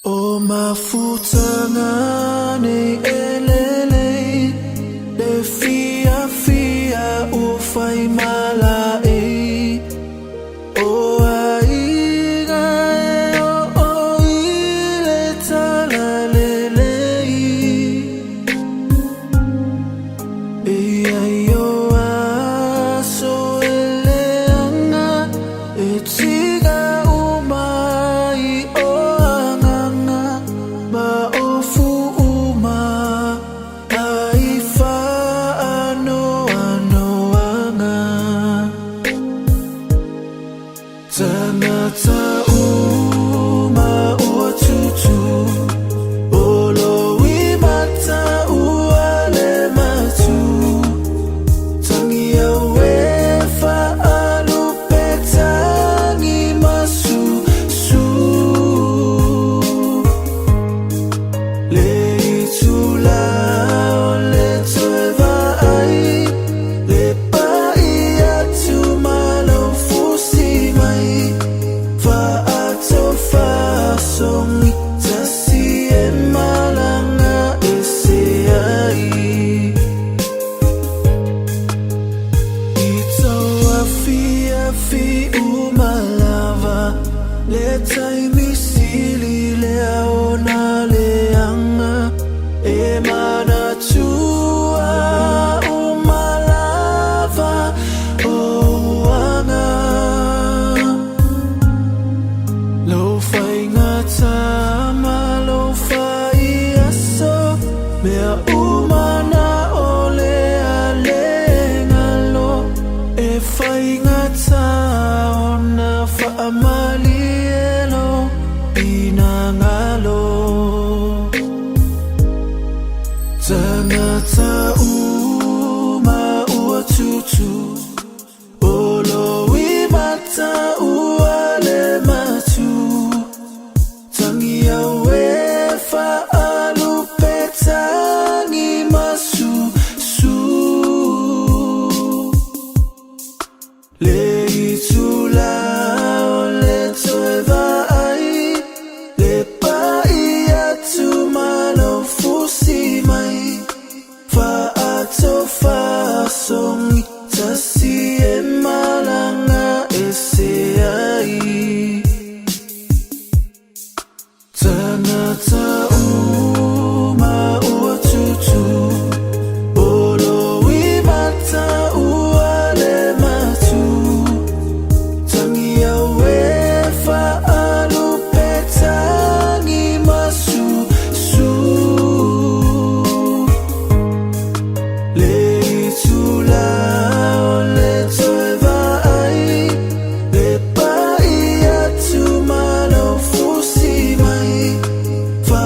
O mafutangane elele le fia fia ufai malae o aiga o ile talalele e ayo aso eleanga e tiga umai o ma ofu uma aifa ano anga tanata uma uatutu olowi mata uale matu tangia wefa alupetangi masu su le itula le tueva ai le pai atu malo fusi mai fa ato fa songi tasi e malanga ese ai ito afi umalava le taimi sili le aona le anga e mana tua umalava o anga lo fai ngata ma lo fai aso mea umana ole ale ngalo e fai ngata ona fa amalielo inangalo tanata uma uatutu olowi mata uale matu tangia wefa alupetangi masu su le itula le tueva ai le pai atu malo fusi mai fa ato fa songi tasi e malanga ese ai tanata uma uatutu olowi mata uale matu tangia wefa alupetangi masu su le itula le tueva ai le pai atu malo fusi mai fa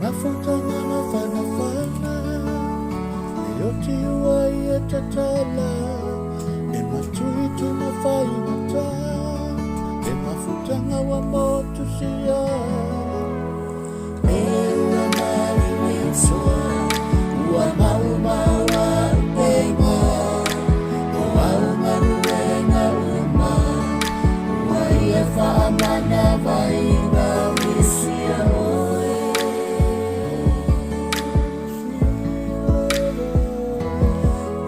mafutanga mafana e o te ua i e tatala e matui tu mawhainata e mafutanga wa motu sia e ua mali mensua ua mau maua upenga o au maruenga uma ua i e whaamana vaina misia oe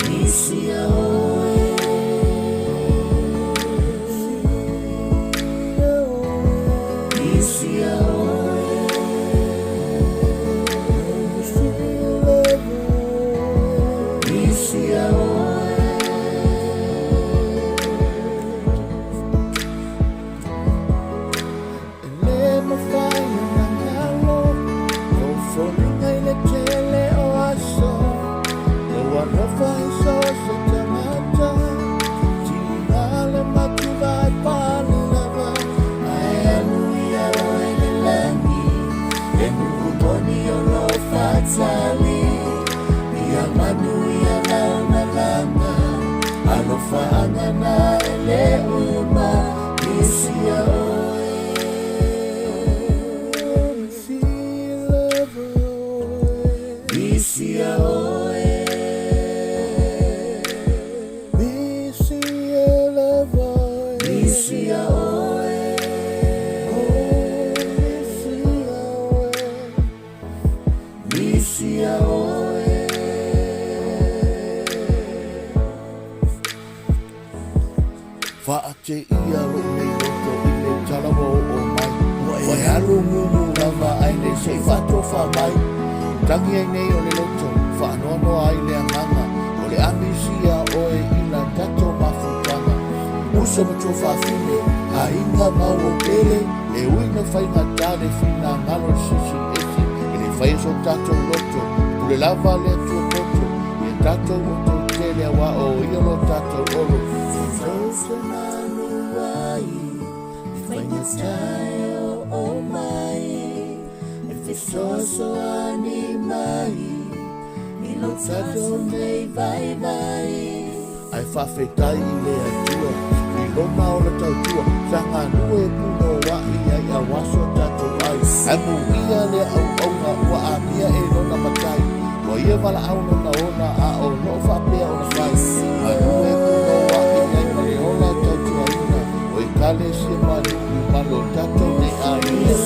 misia oe misia oe misia oe ele mawhaina na ngalo o wholinga i le tele o aso Loa rofa i so se tangata Tina le matu vai pali lava Ai anui a oe le langi E nuku poni o lo fatali Ia manu ia lau malanga Alofa angana e le uma Isia oe Isia lava oe Isia oe Misia oe Misia oe Whaate ia roi nei roto i le talawo o mai Wai haru mumu rawa ai le se whato wha mai Tangi ai nei o le loto whaanono ai le anganga O le amisia oe i la tato mafutanga Uso macho whawhine a inga mau o pele E uina whainga tale whina ngalo sisi eti E le whai so tato loto Pule lava le tua poto E tato o to tele wa o iolo tato oro Soso nanu ai E whainga tai o mai E fisoso ani mai I lo tato nei vai vai Ai whawhetai le atua I lona o la tautua Sanga nue puno wa ia ia waso tato ai Ai mu ia le au au na ua a mia e lona matai Wa ia wala au lona ona a o no whapea o na whai Ai nue puno wa ia ia mare o la tautua ina O i kale si manu i malo tato nei a ia